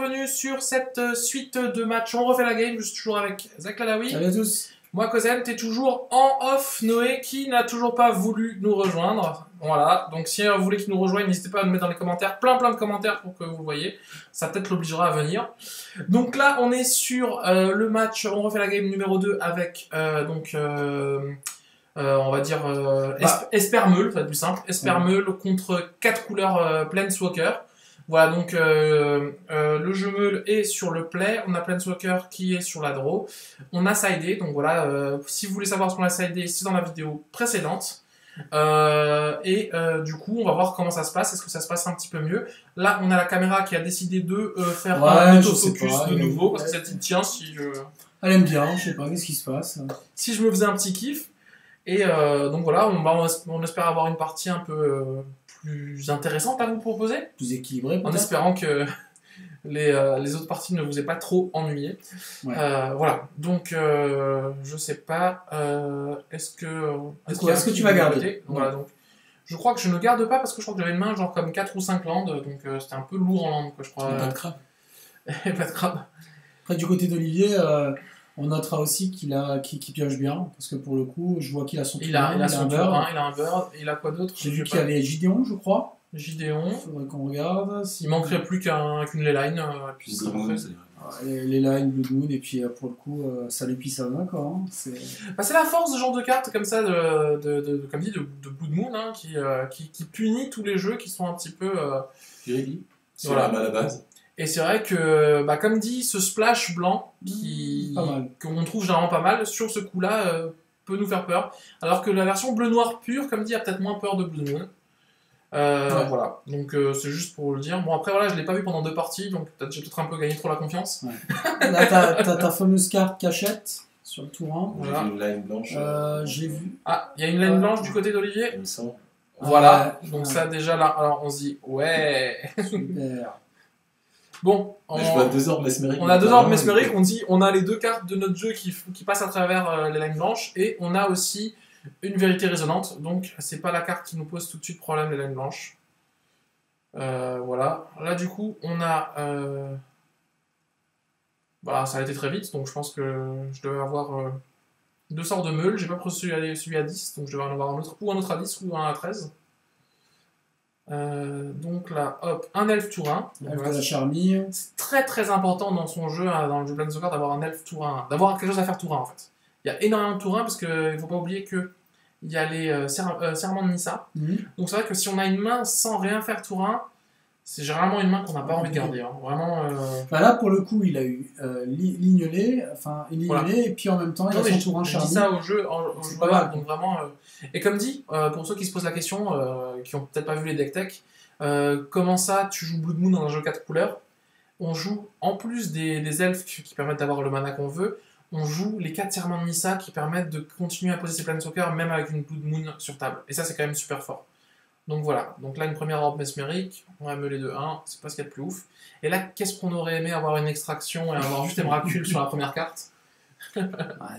bienvenue sur cette suite de matchs. On refait la game, je suis toujours avec Zach Lalaoui. Salut à tous. Moi, Kozen, t'es toujours en off. Noé, qui n'a toujours pas voulu nous rejoindre. Voilà, donc si vous voulez qu'il nous rejoigne, n'hésitez pas à nous mettre dans les commentaires, plein de commentaires pour que vous le voyez. Ça peut-être l'obligera à venir. Donc là, on est sur le match, on refait la game numéro 2 avec, on va dire, Espermeul, ça va être plus simple. Espermeul contre 4 couleurs Planeswalker. Voilà, donc le jeu Meul est sur le play, on a Planeswalker qui est sur la draw, on a sidé, donc voilà, si vous voulez savoir ce qu'on a sidé, c'est dans la vidéo précédente. Du coup, on va voir comment ça se passe, est-ce que ça se passe un petit peu mieux. Là, on a la caméra qui a décidé de faire un autofocus de nouveau, parce que ça dit, tiens, si je... Elle aime bien, je sais pas, qu'est-ce qui se passe. Si je me faisais un petit kiff. Et donc voilà, on espère avoir une partie un peu plus intéressante à vous proposer. Plus équilibrée, en espérant que les autres parties ne vous aient pas trop ennuyé. Ouais. Voilà, donc je sais pas, est-ce que tu vas garder voilà, donc, je crois que je ne garde pas parce que je crois que j'avais une main genre comme 4 ou 5 landes, donc c'était un peu lourd en landes, quoi, je crois. Pas de crabe. Pas de crabe. Après, du côté d'Olivier, on notera aussi qu'il pioche bien, parce que pour le coup, je vois qu'il a son tour 1, il a son tour 1, il a un bird, il a quoi d'autre? J'ai vu qu'il y avait Gideon, je crois. Gideon. Faudrait qu'on regarde. Il manquerait plus qu'une Leyline. Les lines, Blood Moon, et puis pour le coup, ça lui pisse à main, quoi. Hein. C'est la force de ce genre de cartes comme ça, comme dit, de Blood Moon, hein, qui punit tous les jeux qui sont un petit peu... C'est voilà. À la base. Et c'est vrai que, comme dit, ce splash blanc qu'on trouve généralement pas mal, sur ce coup-là, peut nous faire peur. Alors que la version bleu-noir pure, comme dit, a peut-être moins peur de Blood Moon. Voilà, donc c'est juste pour le dire. Bon, après, voilà, je l'ai pas vu pendant 2 parties, donc j'ai peut-être un peu gagné trop la confiance. Ouais. Là, t'as ta fameuse carte cachette sur le tour 1. Voilà. J'ai vu une line blanche. J'ai vu. Ah, il y a une line blanche du côté d'Olivier. Il me semble. Voilà, donc ça, déjà là, alors on se dit, ouais. Super. Bon, je vois 2 orbes mesmériques. On a 2 orbes mesmériques, on dit on a les 2 cartes de notre jeu qui passent à travers les lignes blanches, et on a aussi une vérité résonante, donc c'est pas la carte qui nous pose tout de suite problème, les lignes blanches. Voilà, là du coup on a... Voilà, ça a été très vite, donc je pense que je devais avoir 2 sorts de meule, j'ai pas pris celui à 10, donc je devais en avoir un autre à 10 ou un à 13. Donc là, hop, un elfe tour 1. Voilà, la charmille. C'est très important dans son jeu, dans le jeu Planeswalker, d'avoir un elfe tour 1, d'avoir quelque chose à faire tour 1 en fait. Il y a énormément de tour 1 parce qu'il ne faut pas oublier qu'il y a les serments de Nissa. Donc c'est vrai que si on a une main sans rien faire tour 1, c'est généralement une main qu'on n'a pas envie de garder. Hein. Vraiment. Là pour le coup, il a eu lignelet, voilà. Et puis en même temps, il a son tour 1 charmille. Je dis ça au jeu, pas mal, donc vraiment. Et comme dit, pour ceux qui se posent la question, qui n'ont peut-être pas vu les deck tech, comment ça tu joues Blood Moon dans un jeu 4 couleurs? On joue, en plus des elfes qui permettent d'avoir le mana qu'on veut, on joue les 4 serments de Nissa qui permettent de continuer à poser ses Planeswalkers même avec une Blood Moon sur table. Et ça, c'est quand même super fort. Donc voilà, donc là une première orbe mesmérique, on va meuler de 1, c'est pas ce qu'il y a de plus ouf. Et là, qu'est-ce qu'on aurait aimé avoir une extraction et avoir juste Emrakul sur la première carte?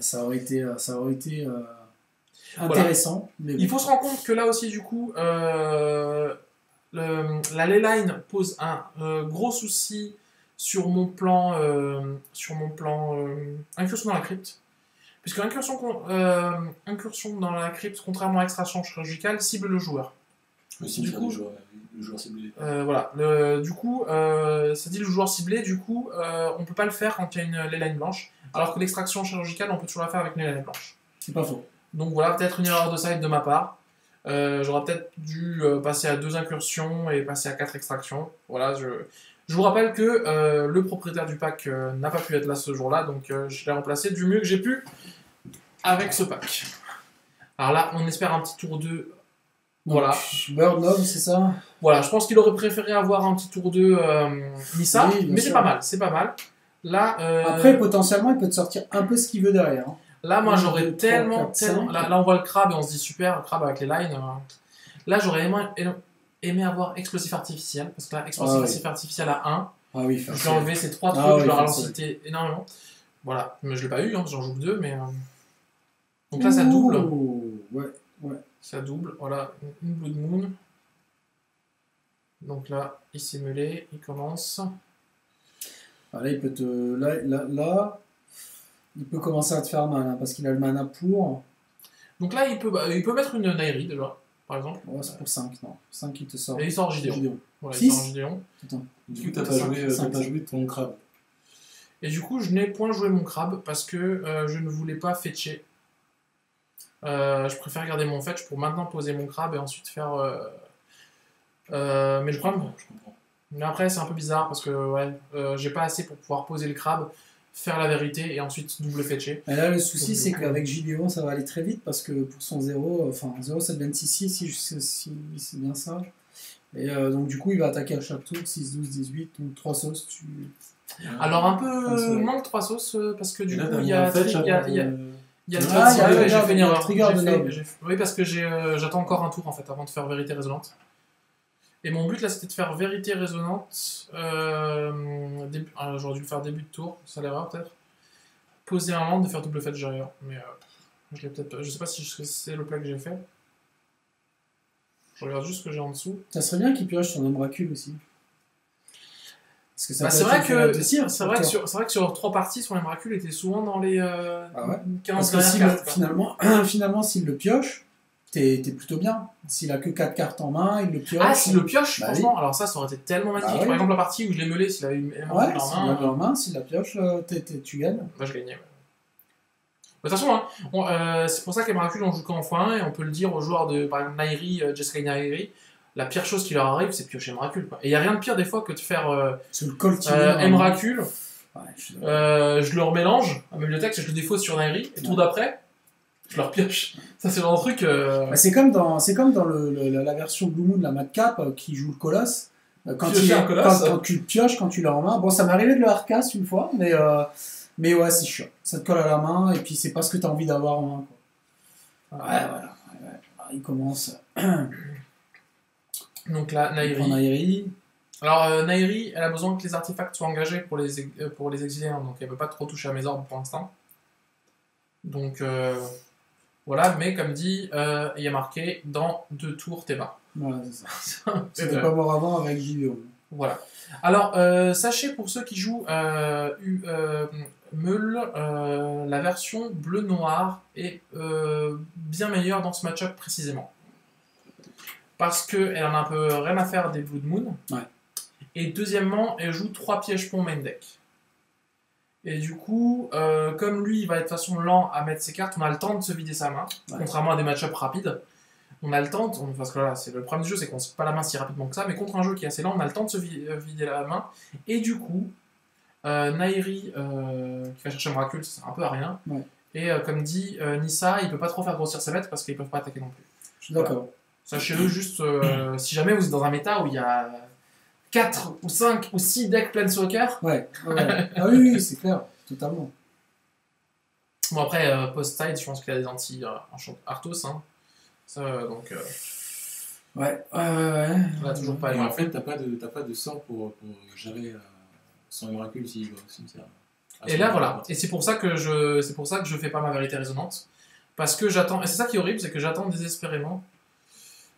Ça aurait été intéressant. Voilà. Mais bon. Il faut se rendre compte que là aussi, du coup, la Leyline pose un gros souci sur mon plan, incursion dans la crypte. Puisque incursion dans la crypte, contrairement à extraction chirurgicale, cible le joueur. Du coup, le joueur ciblé. Voilà. Du coup, ça dit le joueur ciblé, du coup, on peut pas le faire quand il y a une Leyline blanche, alors que l'extraction chirurgicale, on peut toujours la faire avec une Leyline blanche. C'est pas faux. Donc voilà, peut-être une erreur de side de ma part. J'aurais peut-être dû passer à 2 incursions et passer à 4 extractions. Voilà, je vous rappelle que le propriétaire du pack n'a pas pu être là ce jour-là, donc je l'ai remplacé du mieux que j'ai pu avec ce pack. Alors là, on espère un petit tour 2. Voilà. Bird Love, c'est ça? Voilà, je pense qu'il aurait préféré avoir un petit tour 2 Nissa, oui, mais c'est pas mal, c'est pas mal. Là, après, potentiellement, il peut te sortir un peu ce qu'il veut derrière. Hein. Là, moi, j'aurais tellement... Là, on voit le crabe et on se dit super, le crabe avec les lines. Là, j'aurais aimé avoir explosif artificiel, parce que là, explosif artificiel à 1. Ah oui, je vais enlever ces 3 trucs, je leur ralenti énormément. Voilà, mais je l'ai pas eu, hein, j'en joue que 2, mais... Donc là, ça double. Ouais. Ça double, voilà, une Blood Moon. Donc là, il s'est meulé, il commence. Ah, là, il peut te. Là, il peut commencer à te faire mal, hein, parce qu'il a le mana pour. Donc là, il peut mettre une Nairi déjà, par exemple. Ouais, c'est pour 5, non. 5, il te sort. Et il sort Gideon. Gideon. Voilà, il Six sort Gideon. Attends. Du coup, t'as pas joué ton crabe. Et du coup, je n'ai point joué mon crabe parce que je ne voulais pas fetcher. Je préfère garder mon fetch pour maintenant poser mon crabe et ensuite faire. Mais le problème. Je comprends. Mais après, c'est un peu bizarre parce que ouais, j'ai pas assez pour pouvoir poser le crabe, faire la vérité et ensuite double fetcher. Et là, le souci, Donc, c'est du coup, qu'avec Gideon, ça va aller très vite parce que pour son 0, enfin 0, ça devient 6, si c'est bien ça. Et donc, du coup, il va attaquer à chaque tour 6, 12, 18, donc 3 sauces. Alors, un Ah, c'est peu vrai. moins que 3 sauces parce que Et du là, coup, t'as il y mis a. un fetch Il y a- avant il y a- de- il y a le Ah, il y a trigger, le j'ai fait une erreur. trigger de noble. Oui, parce que j'attends encore un tour en fait avant de faire vérité résonante. Et mon but là c'était de faire vérité résonante. J'aurais dû le faire début de tour, ça l'erreur peut-être. Poser un land, de faire double fetch derrière. Mais je l'ai peut-être pas. Je sais pas si c'est le plat que j'ai fait. Je regarde juste ce que j'ai en dessous. Ça serait bien qu'il pioche son Emrakul aussi. Parce que ça Bah, peut c'est être vrai une fenêtre de que tir, c'est vrai que sur 3 parties, son Emrakul était souvent dans les Ah ouais. 15 Parce que dernières cartes. finalement, s'il le pioche, t'es plutôt bien. S'il a que 4 cartes en main, il le pioche. Ah, s'il le pioche, Bah franchement, alors ça aurait été tellement magnifique. Bah oui. Par exemple, la partie où je l'ai meulé, s'il avait eu Ouais, en s'il main, l'a en main, s'il la pioche, tu gagnes. bah, je gagnais. Ouais. De toute façon, hein, c'est pour ça qu'Emrakul, on joue qu'en x1 et on peut le dire aux joueurs de par exemple, Nairi, Jeskai Nairi, la pire chose qui leur arrive, c'est de piocher Emrakul. Quoi. Et il n'y a rien de pire des fois que de faire Sur le coltiner. Emrakul, Ouais, je suis d'accord. je le remélange à ma bibliothèque, je le défausse sur Nairi, et tour d'après, je le repioche. Ça, c'est le genre de truc. Bah, c'est comme dans la version Blue Moon de la Madcap qui joue le colosse. Quand Piocher un colosse. quand tu le pioches, quand tu l'as en main. Bon, ça m'est arrivé de le hardcast une fois, mais ouais, c'est chiant. Ça te colle à la main et puis c'est pas ce que tu as envie d'avoir en main. Quoi. Ouais, voilà. Ouais. Alors, il commence. Donc là, Nairi. En Nairi. Alors, Nairi, elle a besoin que les artefacts soient engagés pour les exilés, hein, donc elle ne peut pas trop toucher à mes orbes pour l'instant. Donc, voilà, mais comme dit, il y a marqué dans 2 tours, t'es bas. Voilà, c'est ça. C'est C'était vrai. pas mort avant avec Gideon. Voilà. Alors, sachez pour ceux qui jouent Meul, la version bleu-noir est bien meilleure dans ce match-up précisément. Parce qu'elle en a un peu rien à faire des Blood Moon. Ouais. Et deuxièmement, elle joue 3 pièges-ponts main deck. Et du coup, comme lui, il va être de façon lent à mettre ses cartes, on a le temps de se vider sa main. Ouais. Contrairement à des match-ups rapides. On a le temps, parce que là, c'est le problème du jeu, c'est qu'on ne se pas la main si rapidement que ça, mais contre un jeu qui est assez lent, on a le temps de se vider la main. Et du coup, Nairi, qui va chercher Emrakul, ça sert un peu à rien. Ouais. Et comme dit Nissa, il peut pas trop faire grossir ses bêtes parce qu'ils peuvent pas attaquer non plus. Je suis d'accord. Sachez-le juste, si jamais vous êtes dans un méta où il y a 4 ou 5 ou 6 decks Planeswalker, Ouais. Ah oui, c'est clair. Totalement. bon après, post-side, je pense qu'il y a des anti-Arthos, hein. Ça, donc, Ouais. là, toujours pas Et les en fait, t'as pas de sort pour gérer son Emrakul s'il va au cimetière. Et là, voilà. Et c'est pour ça que je fais pas ma vérité résonante. Parce que j'attends. Et c'est ça qui est horrible, c'est que j'attends désespérément.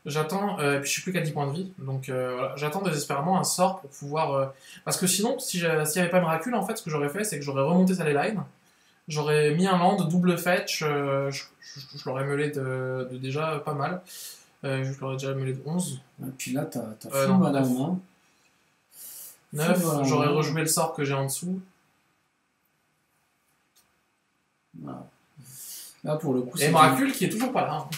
J'attends. Et puis je suis plus qu'à 10 points de vie. Donc voilà. J'attends désespérément un sort pour pouvoir. Parce que sinon, s'il n'y avait pas Emrakul, en fait, ce que j'aurais fait, c'est que j'aurais remonté sa line. J'aurais mis un land, double fetch. Je l'aurais meulé de déjà pas mal. Je l'aurais déjà meulé de 11. Et puis là, t'as non, full mana 9. en main. 9. Voilà. J'aurais rejoué le sort que j'ai en dessous. Voilà. Là, pour le coup, Et Emrakul qui est toujours pas là. Hein.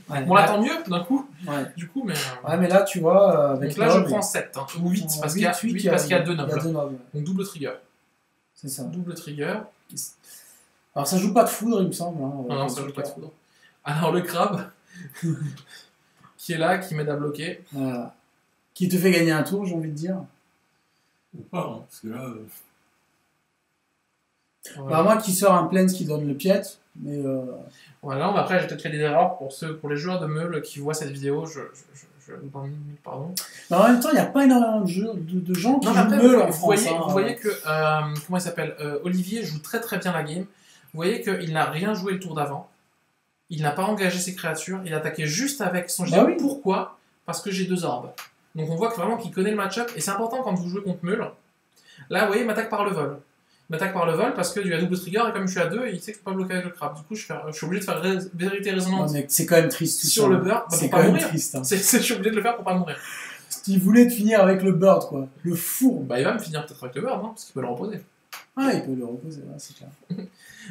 Ouais. On l'attend mieux d'un coup. Ouais. Du coup, mais. Ouais, mais là, tu vois, avec Donc là, je Noble, prends 7, hein, ou 8, parce qu'il y a, huit, 8 parce qu'il y a 2 Il y a nobles. 2 nobles. Donc double trigger. C'est ça. Double trigger. Alors, ça joue pas de foudre, il me semble. Hein, Non, ça joue pas de foudre. Alors le crabe, qui est là, qui m'aide à bloquer. Voilà. Qui te fait gagner un tour, j'ai envie de dire. Ou pas, hein, parce que là. Voilà. Bah, moi qui sort un plains qui donne le pied, mais Voilà, mais après j'ai peut-être fait des erreurs pour les joueurs de Meul qui voient cette vidéo. Je vous en pardon. mais en même temps, il n'y a pas énormément de gens qui Non, mais jouent après, Meul en vous France. voyez, Hein. vous voyez que, comment il s'appelle, Olivier joue très très bien la game. Vous voyez qu'il n'a rien joué le tour d'avant. Il n'a pas engagé ses créatures. Il a attaqué juste avec son Bah gilet. oui. Pourquoi ? Parce que j'ai 2 orbes. Donc on voit que vraiment qu'il connaît le match-up. Et c'est important quand vous jouez contre Meul. Là, vous voyez, il m'attaque par le vol. Il m'attaque par le vol parce qu'il y a double trigger et comme je suis à 2, il sait que je peux pas bloquer avec le crabe. Du coup, je suis obligé de faire vérité résonante Ouais, c'est quand même triste tout sur ça. le bird C'est pour pas quand même mourir. triste. Hein. Je suis obligé de le faire pour pas mourir. Il voulait te finir avec le bird, quoi. Le four. Bah, il va me finir peut-être avec le bird, parce qu'il peut le reposer. Ah, il peut le reposer, ouais, c'est clair.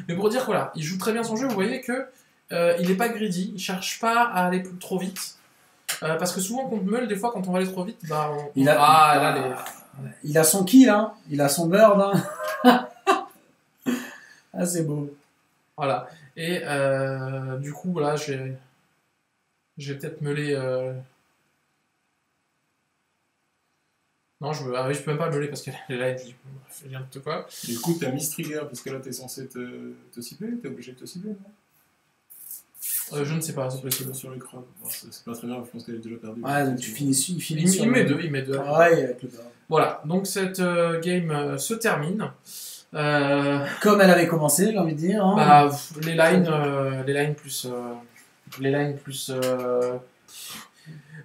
Mais pour dire, voilà, il joue très bien son jeu, vous voyez que il n'est pas greedy, il cherche pas à aller trop vite. Parce que souvent, contre Meul, des fois, quand on va aller trop vite, bah, Il a son kill, hein. Il a son bird, hein. Ah, c'est beau. Voilà. Et du coup, là, j'ai peut-être meulé. Non, je peux même pas meuler parce qu'elle est là et je dis, je dis n'importe quoi. Du coup, t'as mis ce trigger parce que là, t'es censé te cibler, t'es obligé de te cibler, non? Je ne sais pas, c'est possible. Sur le crâne. Bon, c'est pas très grave, je pense qu'elle est déjà perdue. Ouais, donc tu finis sur Il met deux. Ouais, avec le bird. Voilà, donc cette game se termine. Comme elle avait commencé, j'ai envie de dire. Hein. Bah, les lines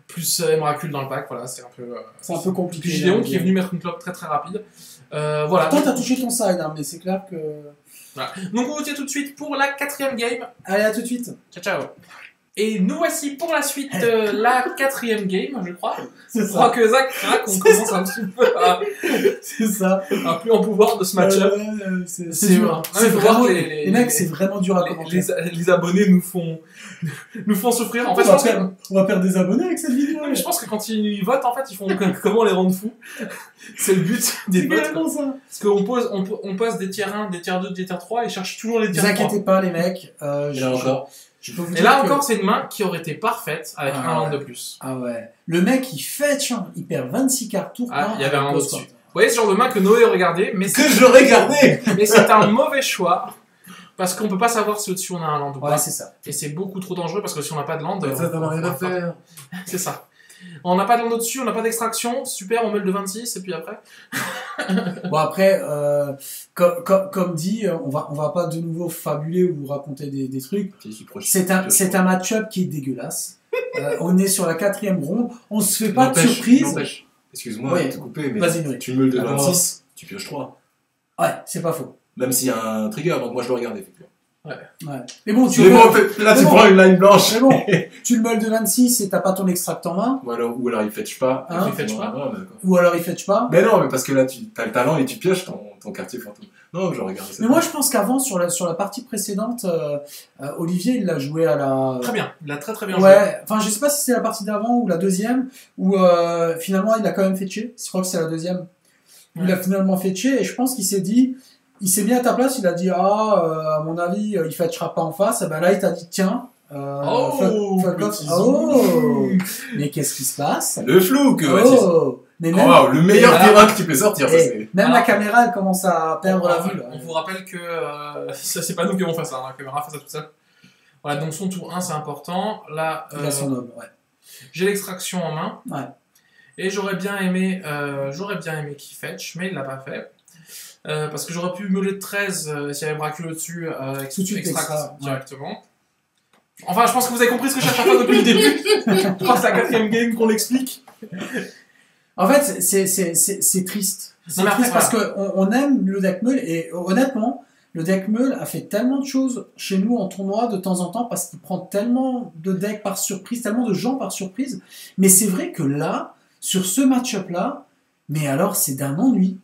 plus Emrakul dans le pack, voilà, c'est un peu compliqué. Puis Gideon qui est venu mettre une clope très très rapide. Voilà. Toi, t'as touché ton side, hein, mais c'est clair que. Voilà. Donc on retient tout de suite pour la 4ème game. Allez, à tout de suite. Ciao ciao. Et nous voici pour la suite de la 4ème game, je crois. C'est Je crois que Zach craque, on commence un petit peu à C'est ça. plus en pouvoir de ce match-up. C'est C'est dur. dur. C'est faut voir vraiment, que les mecs, c'est vraiment dur à commenter. les abonnés nous font souffrir. En fait, on va perdre des abonnés avec cette vidéo. je pense que quand ils votent, en fait, ils font comment les rendre fous. C'est le but des C'est votes. carrément ça. Parce qu'on pose des tiers 1, des tiers 2, des tiers 3 et cherche toujours les Ne tiers vous 3. inquiétez pas, les mecs. Je peux vous Et dire là que- encore, c'est une main qui aurait été parfaite avec un land de plus. Ah ouais. Le mec, il fetch, hein. Il perd 26 cartes tour. Ah, il y avait un land au-dessus. Vous voyez ce genre de main que Noé regardait, mais Que je regardais. mais c'est un mauvais choix. Parce qu'on peut pas savoir si au-dessus on a un land ou pas. Ouais, c'est ça. Et c'est beaucoup trop dangereux parce que si on n'a pas de land. Ça, t'en as rien à faire. C'est ça. On n'a pas de land au-dessus, on n'a pas d'extraction. Super, on met le de 26 et puis après. Bon, après, comme dit, on va pas de nouveau fabuler ou vous raconter des trucs. C'est un match-up qui est dégueulasse. On est sur la 4ème ronde. On se fait pas de surprise. Excuse-moi Ouais. de te couper, mais Vas-y, Noé. tu meules de Attends. 26, tu pioches 3. Ouais, c'est pas faux. Même s'il y a un trigger, donc moi je le regardais, effectivement. Ouais. Mais bon, Mais bon, là, tu prends une line blanche. Mais bon, tu le meules de 26 et t'as pas ton extract en main. Ou alors il fetch pas. Hein, il fetch pas. Ouais, d'accord. Ou alors il fetch pas. Mais non, mais parce que là, tu as le talent et tu pioches ton quartier fantôme. Non, je regarde ça. Mais moi, je pense qu'avant, sur la partie précédente, Olivier, il l'a joué à la. Très bien, il a très très bien joué. Ouais, enfin, je sais pas si c'est la partie d'avant ou la deuxième, où finalement, il a quand même fetché. Je crois que c'est la deuxième. Il a finalement fetché et je pense qu'il s'est dit. Il s'est mis à ta place, il a dit à mon avis, il fetchera pas en face. Et ben là, il t'a dit tiens. petit oh mais qu'est-ce qui se passe? Le flou que mais même, wow, le meilleur voilà. terrain que tu peux sortir. Ça, et c'est... même Alors, la caméra, elle commence à perdre la vue. Là. On vous rappelle que ça, c'est pas nous qui avons fait ça, hein, la caméra fait ça toute seule. Voilà, donc son tour 1, c'est important. Là, Il a son homme, ouais. j'ai l'extraction en main. Ouais. Et j'aurais bien aimé qu'il fetch, mais il l'a pas fait. Parce que j'aurais pu meuler de 13 s'il y avait bracule au-dessus avec Tout de suite extract extra, directement. Enfin, je pense que vous avez compris ce que je cherche à faire depuis le début. Je crois que c'est la 4ème game qu'on l'explique. En fait, c'est triste. C'est Non, mais triste après, parce qu'on aime le deck meul et honnêtement, le deck meul a fait tellement de choses chez nous en tournoi de temps en temps parce qu'il prend tellement de decks par surprise, tellement de gens par surprise. Mais c'est vrai que là, sur ce match-up-là, mais alors c'est d'un ennui.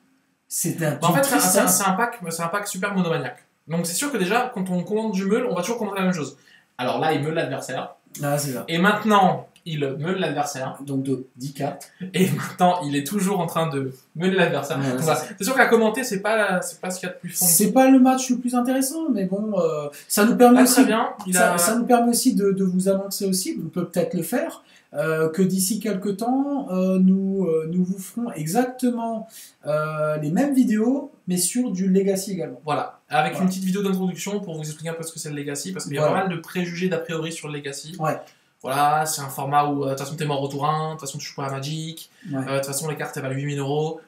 C'est un. En fait, c'est un pack super monomaniaque. Donc c'est sûr que déjà, quand on commande du meul, on va toujours commander la même chose. Alors là, il meule l'adversaire. Ah, c'est ça. Et maintenant, il meule l'adversaire. Donc de 10 cartes. Et maintenant, il est toujours en train de meuler l'adversaire. Ouais, Donc, c'est voilà. C'est sûr qu'à commenter, c'est pas ce qu'il y a de plus fond. C'est pas le match le plus intéressant, mais bon, ça nous permet Ah, aussi. très bien. Ça nous permet aussi de vous annoncer aussi, on peut peut-être le faire, que d'ici quelques temps, nous vous ferons exactement les mêmes vidéos, mais sur du Legacy également. Voilà. Avec Voilà. une petite vidéo d'introduction pour vous expliquer un peu ce que c'est le Legacy, parce qu'il y a Voilà. pas mal de préjugés d'a priori sur le Legacy. Ouais. Voilà, c'est un format où de toute façon t'es mort au tour 1, de toute façon tu joues pas à Magic, Ouais. de toute façon les cartes elles valent 8000 €.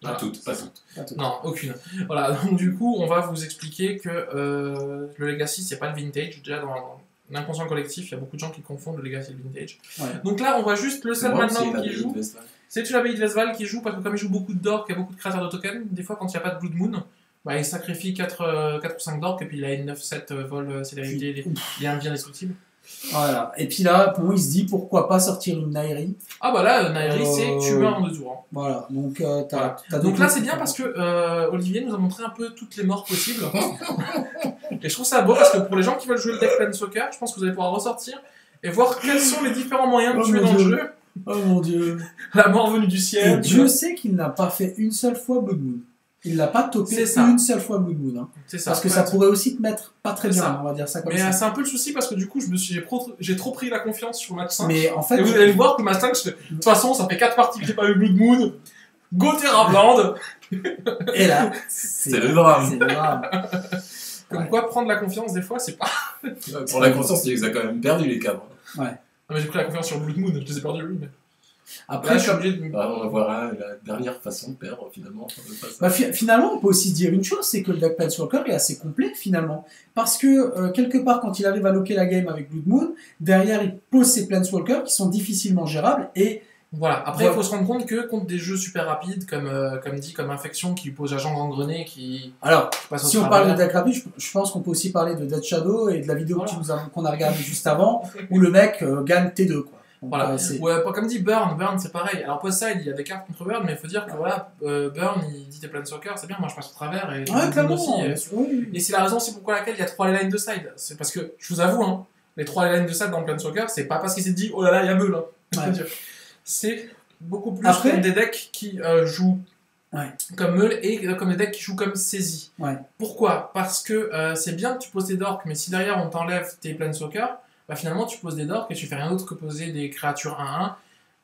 Pas toutes. Pas tout. Non, aucune. Voilà, donc du coup, on va vous expliquer que le Legacy, c'est pas le vintage. Déjà, inconscient collectif, il y a beaucoup de gens qui confondent le Legacy et le Vintage. Ouais. Donc là, on voit juste le seul Moi, maintenant c'est qui l'abbaye joue. de Westphal. C'est l'abbaye de Westphal qui joue parce que comme il joue beaucoup d'orques, il y a beaucoup de créateurs de tokens. Des fois, quand il n'y a pas de Blood Moon, bah, il sacrifie 4 ou 5 d'orques et puis il a une 9-7 vol célérité, il est un bien destructible. Voilà. Et puis là, pour moi, il se dit pourquoi pas sortir une Nairi. Ah bah là, Nairi, c'est tuer en 2 tours. Hein. Voilà. Donc, Voilà. t'as Donc là, c'est bien parce que Olivier nous a montré un peu toutes les morts possibles. Et je trouve ça beau parce que pour les gens qui veulent jouer le deck Planeswalker, je pense que vous allez pouvoir ressortir et voir quels sont les différents moyens de Oh tuer mon dans le Dieu. jeu. Oh mon Dieu. La mort venue du Et ciel. Dieu sait qu'il n'a pas fait une seule fois Blood Moon. Il l'a pas topé C'est ça. une seule fois Blood Moon. Hein. C'est ça. Parce que ça pourrait aussi te mettre pas très C'est bien, ça. on va dire ça comme Mais ça. c'est un peu le souci parce que du coup, j'ai trop pris la confiance sur match 5. Mais en fait, Et vous allez voir que match 5, de toute façon, ça fait 4 parties que j'ai pas eu Blood Moon. Go Terrabland. et là, C'est le drame. C'est le drame. Comme quoi, prendre la confiance, des fois, c'est pas. Pour la conscience, tu les as quand même perdu les cadres. Non, mais j'ai pris la confiance sur Blood Moon, je les ai perdus, oui. Mais... Après, Là, je suis obligé de. On va voir la dernière façon de perdre finalement. bah, finalement, on peut aussi dire une chose, c'est que le deck Planeswalker est assez complet finalement. Parce que quelque part, quand il arrive à locker la game avec Blood Moon, derrière il pose ses Planeswalkers qui sont difficilement gérables et Voilà, après Voilà. il faut se rendre compte que contre des jeux super rapides, comme Infection, qui lui pose agent gangrené, qui alors, passe au si on travers. parle de deck rapide, je pense qu'on peut aussi parler de Dead Shadow et de la vidéo Voilà. qu'on a regardée juste avant, où le mec gagne T2 quoi. Donc, Voilà, c'est- ouais, pas comme dit Burn c'est pareil. Alors post-side, il y a des cartes contre Burn, mais il faut dire que voilà, Burn il dit tes Planeswalker, c'est bien, moi je passe au travers et Ouais, clairement. aussi. Oui. Et c'est la raison aussi pourquoi laquelle il y a 3 lines de side. C'est parce que, je vous avoue, hein, les 3 lines de side dans Planeswalker, c'est pas parce qu'il s'est dit oh là là, il y a Meul. Hein. Ouais. C'est beaucoup plus Après- comme des decks qui jouent Ouais. comme Meul et comme des decks qui jouent comme Saisie. Ouais. Pourquoi? Parce que c'est bien que tu poses tes dorks, mais si derrière on t'enlève tes Planeswalker, bah finalement tu poses des dorks et tu fais rien d'autre que poser des créatures 1-1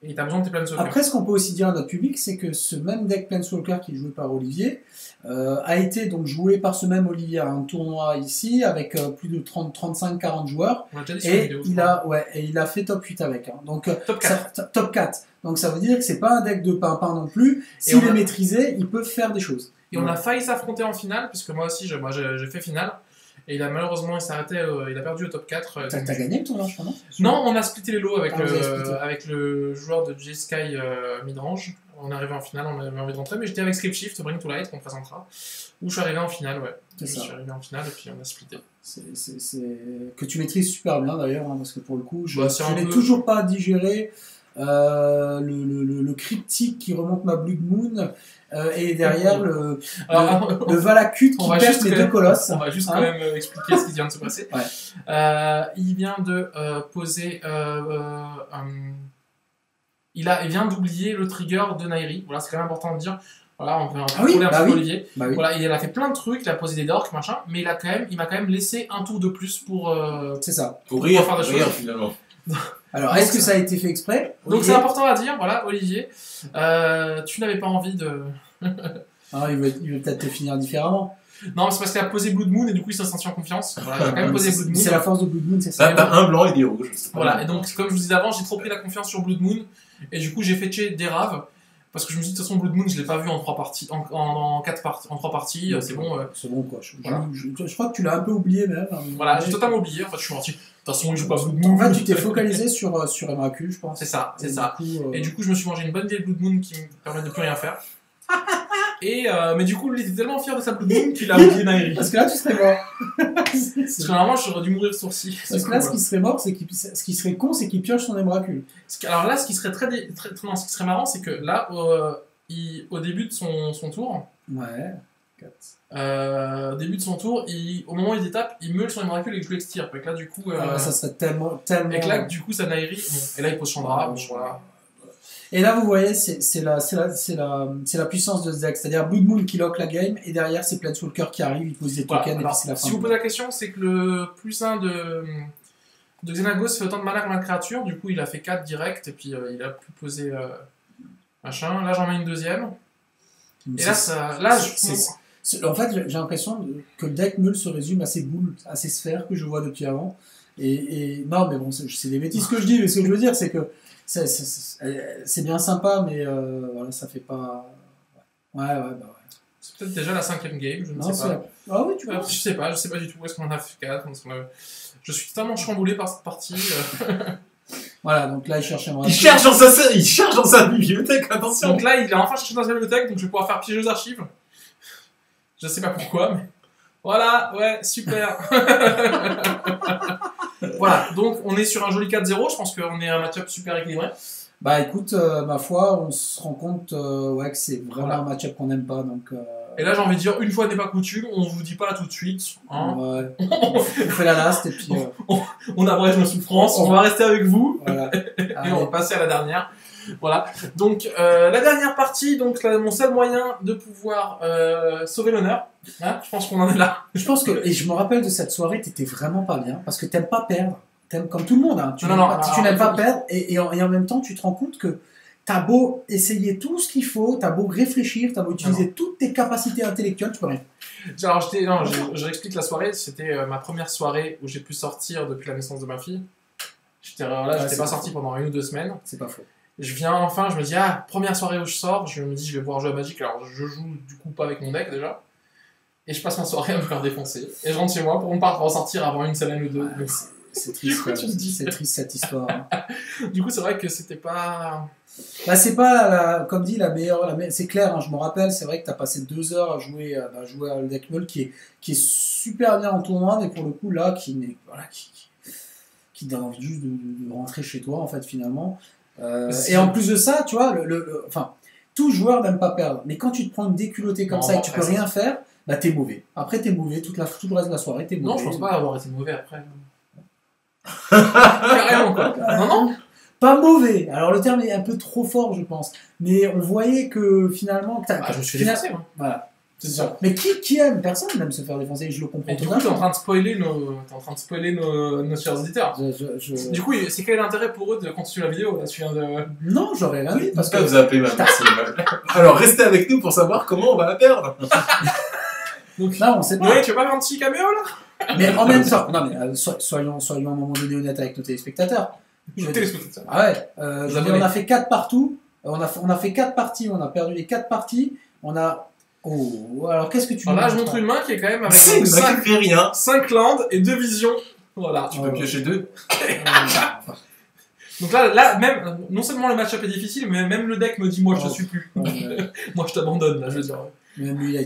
et t'as besoin de tes Planeswalker. Après, ce qu'on peut aussi dire à notre public, c'est que ce même deck Planeswalker qui est joué par Olivier a été donc joué par ce même Olivier à un tournoi ici avec plus de 35-40 joueurs On l'a déjà dit sur la et vidéo. je il crois. il a fait top 8 avec. Hein. Donc, Top 4. top 4. Donc ça veut dire que c'est pas un deck de pimpin non plus. Et S'il on est a- maîtrisé, il peut faire des choses. Et on a failli s'affronter en finale, puisque moi aussi j'ai fait finale. Et malheureusement il s'est arrêté, il a perdu au top 4. T'as gagné le tournoi, je crois, non? Non, on a splitté les lots avec, Ah, vous avez splitté. avec le joueur de J-Sky Midrange. On est arrivé en finale, on avait envie de rentrer, mais j'étais avec Scriptshift, Bring to Light, qu'on présentera. Où je suis arrivé en finale, ouais. C'est Je ça. suis arrivé en finale et puis on a splitté. Que tu maîtrises super bien d'ailleurs, hein, parce que pour le coup, je Bah, c'est un n'ai peu- toujours pas digéré le cryptique qui remonte ma Blood Moon et derrière le Valakut qui On va perd juste les quand deux même- colosses. On va juste Hein. quand même expliquer ce qui vient de se passer. Ouais. Il vient de poser. Il vient d'oublier le trigger de Nairi. Voilà, c'est quand même important de dire. Voilà, on peut Ah oui, troller un bah petit peu oui. Olivier. Bah oui, Voilà, il a fait plein de trucs, il a posé des dorks, machin, mais il m'a quand même laissé un tour de plus pour. c'est ça. Pour rire, faire des rire choses. finalement. Alors, Donc, est-ce que ça a été fait exprès? Donc Olivier c'est important à dire, voilà, Olivier. Tu n'avais pas envie de. Ah, il veut peut-être te finir différemment. Non, c'est parce qu'il a posé Blood Moon et du coup il s'est senti en confiance. Voilà, il a quand même posé Blood Moon. C'est la force de Blood Moon, c'est ça. Ça, t'as un blanc et des rouges. c'est pas Voilà, mal. et donc comme je vous disais avant, j'ai trop pris la confiance sur Blood Moon et du coup j'ai fetché des raves parce que je me suis dit de toute façon Blood Moon je l'ai pas vu en 3 parties, en 3 parties, c'est bon. C'est bon quoi. Voilà. Je crois que tu l'as un peu oublié même. Voilà, j'ai totalement oublié, en fait je suis parti. De toute façon il joue pas Blood Moon. En fait, tu t'es focalisé sur MRQ, je pense. C'est ça, c'est Et ça. du coup, Et du coup je me suis mangé une bonne vieille Blood Moon qui me permet de plus rien faire. Et mais du coup il était tellement fier de sa Blood Moon qu'il a oublié Nairi. Parce que là, tu serais mort. Parce que normalement j'aurais dû mourir sourcil. Parce que là, ce qui serait mort, c'est ce qui serait con, c'est qu'il pioche son ébracule. Alors là, ce qui serait non, ce qui serait marrant, c'est que là, au début de son tour, Ouais. au moment où il détape, il meule son Emrakul et que je l'extire. Et que là, du coup, Ça serait tellement. et que là, du coup, ça Nairi. Bon, et là, il pose Chandra. Bon, voilà. Et là, vous voyez, c'est la puissance de ce deck. C'est-à-dire Blood Moon qui lock la game, et derrière, c'est Planeswalker qui arrive, il pose des Voilà. tokens, et Alors, puis c'est la fin. si vous posez la question, c'est que le plus 1 de Xenagos fait autant de mana que ma créature. Du coup, il a fait 4 direct, et puis il a pu poser machin. Là, j'en mets une deuxième. Et là, En fait, j'ai l'impression que le deck Meul se résume à ces boules, à ces sphères que je vois depuis avant. Et non, mais bon, c'est des bêtises que je dis, mais ce que je veux dire, c'est que c'est bien sympa, mais voilà, ça fait pas. Ouais. C'est peut-être déjà la 5e game, je ne Non, sais pas. Ah oui, tu vois. Je sais pas du tout. Est-ce qu'on en a fait 4? Je suis totalement chamboulé par cette partie. Voilà, donc là, il cherche un Il cherche dans sa bibliothèque, attention. Donc là, il a enfin cherché dans sa bibliothèque, donc je vais pouvoir faire piéger aux archives. Je sais pas pourquoi, mais... Voilà, ouais, super. Voilà, donc on est sur un joli 4-0. Je pense qu'on est un match-up super équilibré. Bah écoute, ma foi, on se rend compte ouais, que c'est vraiment Voilà. un match-up qu'on n'aime pas. Donc, Et là, j'ai envie de dire, une fois n'est pas coutume, on vous dit pas là tout de suite. Hein. ouais, on fait la last et puis On abrège nos souffrances, on va rester avec vous. voilà. Et Allez. on va passer à la dernière. Voilà. Donc, la dernière partie, donc mon seul moyen de pouvoir sauver l'honneur. Hein, je pense qu'on en est là. Je pense que, et je me rappelle de cette soirée, t'étais vraiment pas bien parce que t'aimes pas perdre. T'aimes comme tout le monde, hein. Tu Non, n'aimes non, pas, alors, tu n'aimes pas il- perdre et en même temps, tu te rends compte que t'as beau essayer tout ce qu'il faut, t'as beau réfléchir, t'as beau utiliser toutes tes capacités intellectuelles, tu peux rien. Alors, je réexplique la soirée. C'était ma première soirée où j'ai pu sortir depuis la naissance de ma fille. J'étais c'est pas pas sorti pendant 1 ou 2 semaines. C'est pas faux. Je viens enfin, je me dis, ah, première soirée où je sors, je me dis, je vais pouvoir jouer à Magic. Alors, je joue du coup pas avec mon deck déjà. Et je passe ma soirée à me faire défoncer. Et je rentre chez moi pour ne pas ressortir avant une semaine ou deux. Ouais, Donc, C'est Du triste, coup, tu me dis. c'est triste cette histoire. Hein. du coup, c'est vrai que c'était pas. Bah, c'est pas, comme dit, la meilleure. C'est clair, hein, je me rappelle, c'est vrai que t'as passé 2 heures à jouer à le deck Meul qui est super bien en tournoi, mais pour le coup, là, qui donne envie juste de rentrer chez toi, en fait, finalement. C'est- Et en plus de ça, tu vois, enfin, tout joueur n'aime pas perdre, mais quand tu te prends une déculottée comme Non, ça et que tu peux après, rien faire, bah t'es mauvais. Après, t'es mauvais, tout le reste de la soirée, t'es mauvais. Non, je pense pas avoir été mauvais après. Carrément, quoi. Non, non. Pas mauvais. Alors le terme est un peu trop fort, je pense. Mais on voyait que finalement, Ah, je me suis final- défoncé, moi. Voilà. C'est C'est ça. ça. Mais qui aime? Personne n'aime se faire défoncer. Je le comprends Et du coup, t'es en totalement. train de spoiler nos chers auditeurs. Du coup, c'est quel est l'intérêt pour eux de continuer la vidéo là, tu viens de... Non, j'aurais rien dit parce Parce que que vous appelez ma Alors restez avec nous pour savoir comment on va la perdre. Donc, là, on sait pas. ouais, tu veux pas faire un petit caméo là? Mais en même temps, non mais soyons à un moment donné honnêtes avec nos téléspectateurs. Je veux dire- Téléspectateurs. Ah ouais. Je veux dire, abonnés. on a fait 4 partout. On a fait 4 parties. On a perdu les 4 parties. On a. Oh. Alors qu'est-ce que tu Alors là, je montres, montre une main qui est quand même avec C'est une main qui fait rien. 5 landes et 2 visions. Voilà. Tu peux piocher 2. Donc là, même, non seulement le match-up est difficile, mais même le deck me dit, moi je te Oh. suis plus. Moi je t'abandonne, là, je veux dire. Même lui,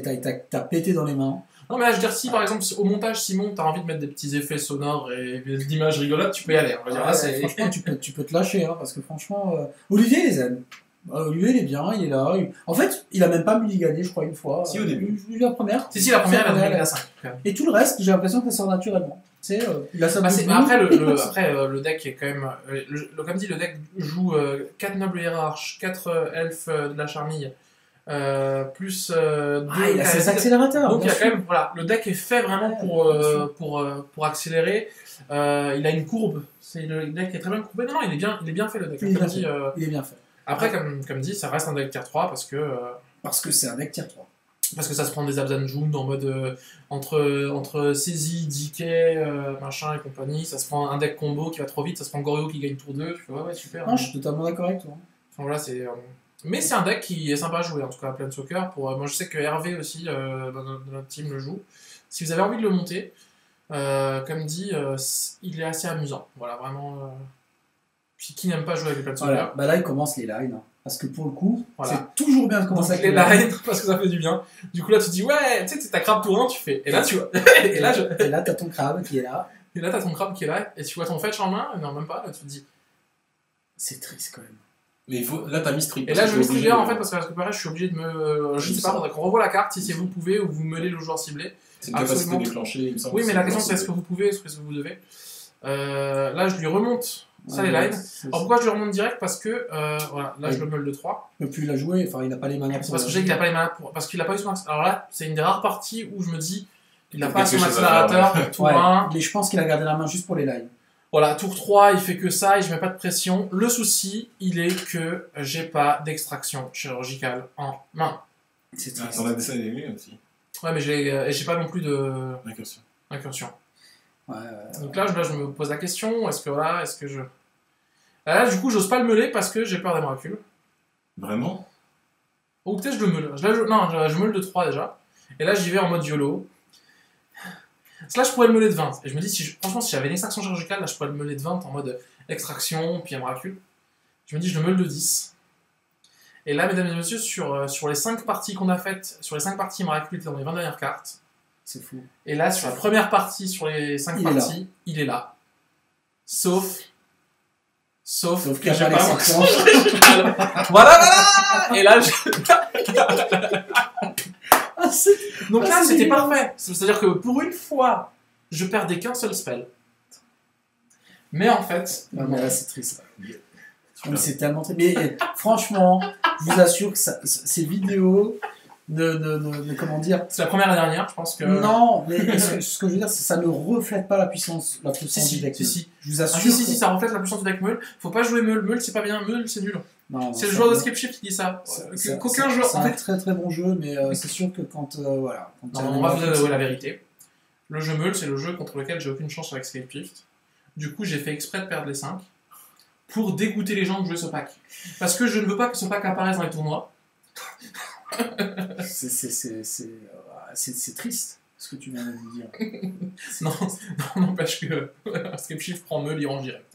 t'as pété dans les mains. Non, mais là, je veux dire, si par exemple, au montage, Simon, t'as envie de mettre des petits effets sonores et d'images rigolotes, tu peux y aller. On va dire, là, c'est... Franchement, tu peux te lâcher, hein, parce que franchement, Olivier les aime. Olivier, il est bien, il est là. En fait, il a même pas mulligané, je crois, une fois. Si, au début. La première. Si, la première, C'est elle a 5. Et tout le reste, j'ai l'impression que ça sort naturellement. Tu sais, il a sa Bah, boule. après, le deck est quand même. Comme dit, le deck joue 4 nobles hiérarches, 4 elfes de la charmille, plus 2. Il a ses accélérateurs. Donc il y bien a sûr. quand même, voilà, le deck est fait vraiment Ouais, pour accélérer. Il a une courbe. Le deck est très bien courbé. Non, il est bien fait le deck. Il est Comme bien dit, Il est bien fait. après, comme dit, ça reste un deck tier 3 parce que C'est un deck tier 3. ça se prend des Abzanjund en mode entre saisie, decay, machin et compagnie. Ça se prend un deck combo qui va trop vite. Ça se prend Goryo qui gagne tour 2. Tu fais, ouais, super. Non, je suis totalement d'accord avec toi. Enfin, voilà, mais c'est un deck qui est sympa à jouer, en tout cas à Planeswalker. Moi, je sais que Hervé aussi, dans notre team, le joue. Si vous avez envie de le monter, comme dit, il est assez amusant. Voilà, vraiment. Puis qui n'aime pas jouer avec les Planeswalker? Voilà. Bah là, il commence les lines. Hein. Parce que pour le coup, Voilà. c'est toujours bien de Donc commencer avec les lines, parce que ça fait du bien. Du coup, là, tu te dis, ouais, tu sais, t'as crabe tour 1, tu fais. Et là, tu vois. Et là, t'as ton crabe qui est là. Et là, t'as ton crabe qui est là, et tu vois ton fetch en main, non, même pas, là, tu te dis. C'est triste quand même. Mais là t'as mis strip. Et là, je me suis en fait, parce que pareil, je suis obligé de me. Je sais pas, faudrait qu'on revoie la carte, si vous pouvez, ou vous mêlez le joueur ciblé. C'est une capacité Absolument. déclenchée, il me semble. Oui, que mais c'est la question, possible. c'est est-ce que vous pouvez, est-ce que vous devez. Là, je lui remonte ça, les lines. Alors, pourquoi je lui remonte direct? Parce que, voilà, là, je le meule de 3. Il peut plus la jouer, enfin, il n'a pas les manas C'est parce que je sais qu'il a pas les manas pour. Parce qu'il a pas eu son accélérateur. Alors là, c'est une des rares parties où je me dis, il n'a Il y a pas quelque son chose à faire, accélérateur, tour Ouais, 1. mais je pense qu'il a gardé la main juste pour les lines. Voilà, tour 3, il fait que ça et je mets pas de pression. Le souci, il est que j'ai pas d'extraction chirurgicale en main. C'est Ah, triste. t'en as des aimé aussi. Ouais, mais j'ai pas non plus de Incursion. incursion. Ouais, Donc là, je me pose la question, est-ce que je... Là, du coup, j'ose pas le meuler parce que j'ai peur des miracules. Vraiment? Ou peut-être je le meule. Non, je meule de 3 déjà. Et là, j'y vais en mode YOLO. Là, je pourrais le meuler de 20. Et je me dis, franchement, si j'avais une extraction chirurgicale, là, je pourrais le meuler de 20 en mode extraction, puis un miracule. Je me dis, je le meule de 10. Et là, mesdames et messieurs, sur les 5 parties qu'on a faites, sur les 5 parties miracule, dans les 20 dernières cartes. C'est fou. Et là, sur la première partie, sur les 5 parties, il est là. Sauf qu'il n'y a pas les 5 Voilà. Et là, donc là, c'était parfait. C'est-à-dire que pour une fois, je perdais qu'un seul spell. Mais en fait... Non, mais là, c'est triste. Mais c'est tellement triste. Mais franchement, je vous assure que ces vidéos... comment dire, c'est la première et la dernière, je pense que... Non, mais ce que je veux dire, c'est que ça ne reflète pas la puissance du deck. Si. Je vous assure. Si, ça reflète la puissance du deck Meul. Faut pas jouer Meul. Meul, c'est pas bien. Meul, c'est nul. C'est le joueur de Escape Shift qui dit ça. Qu'aucun joueur... C'est un très très bon jeu, mais c'est sûr que quand... voilà. On va vous avouer la vérité. Le jeu Meul, c'est le jeu contre lequel j'ai aucune chance avec Escape Shift. Du coup, j'ai fait exprès de perdre les 5 pour dégoûter les gens de jouer ce pack. Parce que je ne veux pas que ce pack apparaisse dans les tournois. C'est triste ce que tu viens de me dire. Non, n'empêche que Escape Shift prend Meul, il range direct.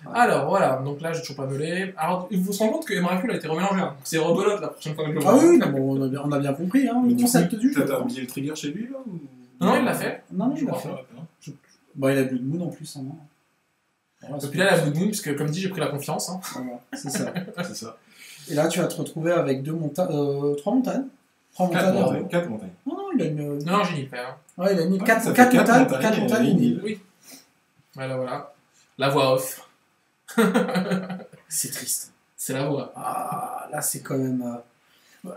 Ouais. Alors voilà, donc là j'ai toujours pas meulé. Alors il faut se rendre compte que Emrakul a été remélangé. Hein. C'est rebelote la prochaine fois que je le vois. Ah oui, non, on a bien compris hein, le concept du jeu. T'as oublié le trigger chez lui là ou... Non, il l'a fait. Non, il l'a fait. Bon, il a Blood Moon en plus. Hein. Et puis là, la Blood Moon, parce que comme dit, j'ai pris la confiance. Hein. Voilà, c'est ça. C'est ça. Et là, tu vas te retrouver avec 3 montagnes. 4 montagnes. Non, il a une. Non, j'ai ni fait. Hein. Ouais, il a une 4 montagnes et une île. Oui. Voilà. La voix off. C'est triste. C'est la voix. Ah, là, c'est quand même.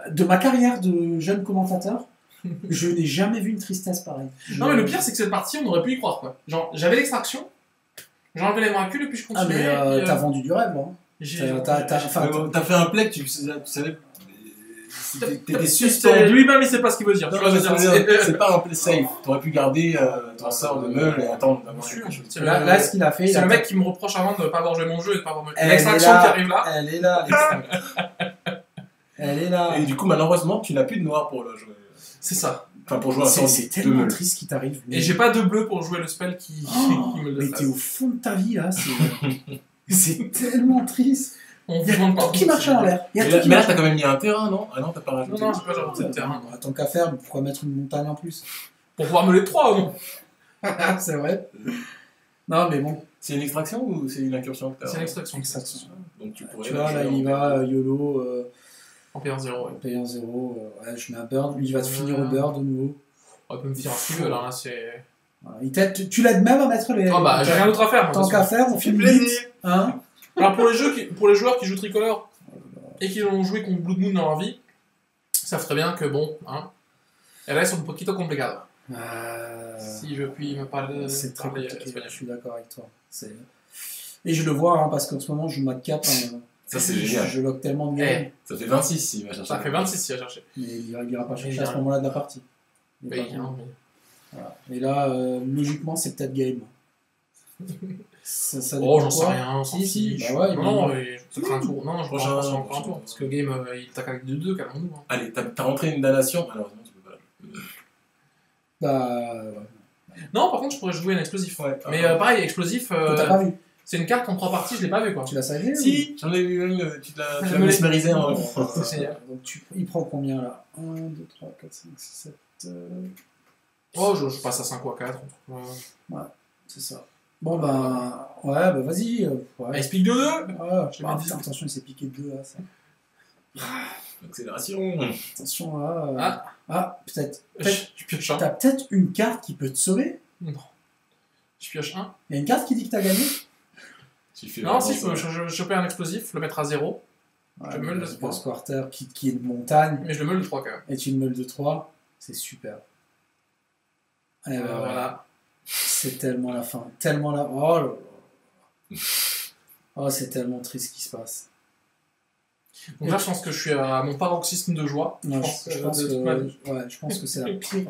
De ma carrière de jeune commentateur, je n'ai jamais vu une tristesse pareille. Non, mais le pire, c'est que cette partie, on aurait pu y croire, quoi. Genre, j'avais l'extraction, j'ai enlevé les molécules et puis je continuais. Ah, mais t'as vendu du rêve, là. T'as fait un play, tu savais. T'étais suspendu. Lui-même, il sait pas ce qu'il veut dire. C'est pas un play safe. T'aurais pu garder ton sort de meule et attendre d'avoir quelque chose. Là, ce qu'il a fait. C'est le mec qui me reproche avant de ne pas avoir joué mon jeu et de ne pas avoir l'extraction qui arrive là. Elle est là, l'extraction. Elle est là. Et du coup, malheureusement, tu n'as plus de noir pour le jouer. C'est ça. Enfin, pour jouer un sort. C'est tellement triste ce qui t'arrive. Et j'ai pas de bleu pour jouer le spell qui me le fait. Mais t'es au fond de ta vie là. C'est tellement triste. On il y a tout qui marche à l'envers. Mais là, t'as quand même mis un terrain, non? Ah non, t'as pas rajouté. Non, j'ai pas rajouté de terrain. Tant qu'à faire, pourquoi mettre une montagne en plus? Pour pouvoir me les 3, non? C'est vrai. Non, mais bon. C'est une extraction ou c'est une incursion que t'as? C'est une extraction. Donc tu pourrais. Tu vois, là, il va YOLO. En P1-0, ouais. P1-0, ouais, je mets un bird. Lui, il va te finir au bird de nouveau. On peut me finir un petit peu, là, c'est. Voilà. Tu l'aides même à mettre les. Ah bah, j'ai rien d'autre à faire. Tant qu'à faire, on filme vite. Hein? Alors pour les joueurs qui jouent tricolore et qui ont joué contre Blood Moon dans leur vie, ils savent très bien que bon, hein, elle est un poquito complicado. Si je puis me parler. C'est très compliqué. Je suis d'accord avec toi. Et je le vois hein, parce qu'en ce moment je joue Madcap. Ça c'est génial. Je lock tellement de games. Ça fait 26 s'il va chercher. Ça fait 26 s'il va chercher. Mais il ira pas chercher à ce moment-là de la partie. Voilà. Et là, logiquement, c'est peut-être game. Ça j'en sais rien. Si. Bah ouais, non, ça fera un tour. Non, je pense encore un tour. Parce que le game, il tac avec 2-2, calmons-nous. Hein. Allez, t'as rentré une damnation, malheureusement, tu peux pas. Bah. Ouais. Non, par contre, je pourrais jouer un explosif. Ouais, mais pareil, explosif. T'as pas vu? C'est une carte en 3 parties, je l'ai pas vu quoi. Tu l'as savé? Si, j'en ai vu une, tu l'as mesmérisé en. C'est génial. Donc il prend combien là? 1, 2, 3, 4, 5, 6, 7. Oh, je passe à 5 ou à 4. Ouais, c'est ça. Bon bah. Ouais, bah vas-y. Ouais. Explique 2-2 Ouais, putain, attention, il s'est piqué de 2 là. Ça. Accélération. Attention là. Ah, peut-être. Je pioche un. T'as peut-être une carte qui peut te sauver? Non. Je pioche un. Il y a une carte qui dit que t'as gagné? Non, si je peux choper un explosif, le mettre à 0. Ouais, je meule de 3. Quarter qui est une montagne. Mais je le meule de 3 quand même. Et tu le meules de 3. C'est super. Et ben voilà. C'est tellement la fin. Tellement la. Oh là là. Oh, c'est tellement triste ce qui se passe. Donc là, je pense que je suis à mon paroxysme de joie. Non, je pense que c'est la pire.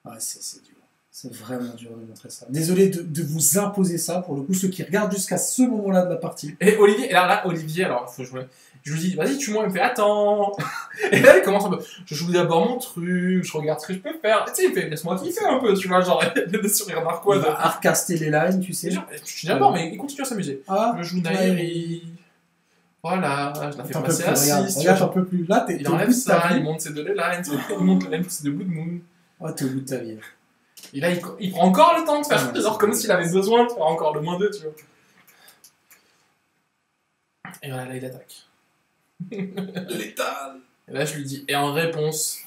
Ouais, c'est dur. C'est vraiment dur de montrer ça. Désolé de vous imposer ça, pour le coup, ceux qui regardent jusqu'à ce moment-là de la partie. Et Olivier, alors, Olivier, faut jouer. Je lui dis, vas-y, tue-moi. Il me fait, attends. Et là, il commence un peu, je joue d'abord mon truc, je regarde ce que je peux faire. Et tu sais, il fait, laisse-moi kiffer un peu, tu vois, genre, il a des sourires narquois. Il va hardcaster les lines, tu sais. Je dis d'abord, mais il continue à s'amuser. Ah, Je joue Nairi. Voilà, je la fais t'en peux passer plus, à 6. regarde, t'en peux plus. Là, t'es Il au enlève bout de ta ça, vie. il monte ses deux lines, il monte la lines de Blood Moon. Oh, t'es au bout de ta vie. Et là, il prend encore le temps de faire, Ouais, genre comme s'il avait besoin de faire encore le -2, tu vois. Et voilà, là, il attaque. Létal. Et là, je lui dis, et en réponse,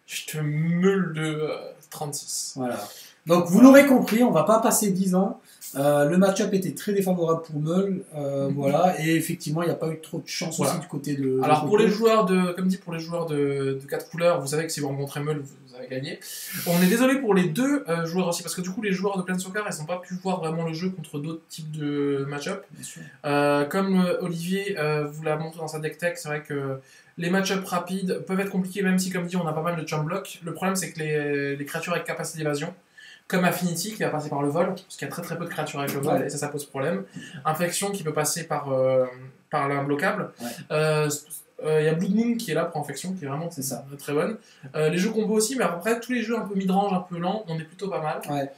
je te meule de 36. Voilà. Donc, vous l'aurez compris, on va pas passer 10 ans. Le match-up était très défavorable pour Meul. Voilà. Et effectivement, il n'y a pas eu trop de chance Voilà. aussi du côté de. Alors de pour les Coco. joueurs de, comme dit, pour les joueurs de 4 couleurs, vous savez que si vous rencontrez Meul, vous avez gagné. On est désolé pour les deux joueurs aussi, parce que du coup les joueurs de Planeswalker, ils n'ont pas pu voir vraiment le jeu contre d'autres types de match-up. Bien sûr. Comme Olivier vous l'a montré dans sa deck tech, c'est vrai que les match-up rapides peuvent être compliqués, même si comme dit on a pas mal de jump block. Le problème c'est que les créatures avec capacité d'évasion, comme Affinity qui va passer par le vol, parce qu'il y a très très peu de créatures avec le vol, et ça pose problème. Infection qui peut passer par l'imbloquable. Ouais. Il y a Blood Moon qui est là pour Infection, qui est vraiment C'est ça. très bonne. Les jeux combo aussi, mais après tous les jeux un peu mid-range, un peu lents, on est plutôt pas mal. Ouais.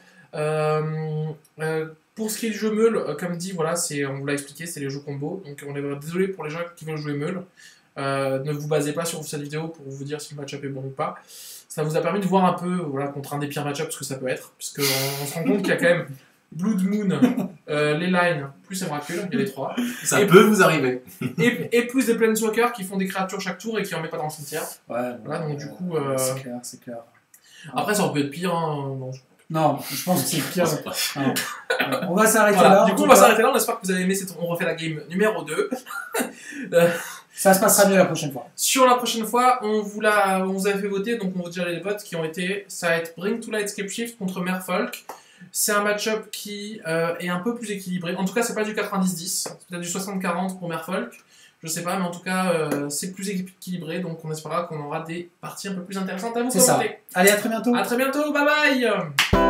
Pour ce qui est du jeu Meul, comme dit, voilà, on vous l'a expliqué, c'est les jeux combo. Donc on est désolé pour les gens qui veulent jouer Meul. Ne vous basez pas sur cette vidéo pour vous dire si le match-up est bon ou pas. Ça vous a permis de voir un peu, voilà, contre un des pires match-ups ce que ça peut être. Parce qu'on se rend compte qu'il y a quand même Blood Moon, les lines, plus Emrakul, il y a les trois. Ça peut vous arriver. Et plus des Planeswalkers qui font des créatures chaque tour et qui en mettent pas dans le cimetière. Ouais. Voilà, donc du coup. C'est clair, c'est clair. Après, ça aurait pu être pire. Hein, non. Non, je pense que c'est pire. Je sais pas. Non. On va s'arrêter Voilà, là. du En coup, tout on va cas, s'arrêter là. On espère que vous avez aimé. On refait la game numéro 2. ça se passera mieux la prochaine fois. Sur la prochaine fois, on vous avait fait voter, donc on vous dira les votes qui ont été. Ça va être Bring to Light Scapeshift contre Merfolk. C'est un match-up qui est un peu plus équilibré. En tout cas, c'est pas du 90-10, c'est peut-être du 60-40 pour Merfolk. Je sais pas, mais en tout cas, c'est plus équilibré, donc on espérera qu'on aura des parties un peu plus intéressantes à vous C'est ça. commenter. Allez, à très bientôt. À très bientôt, bye bye.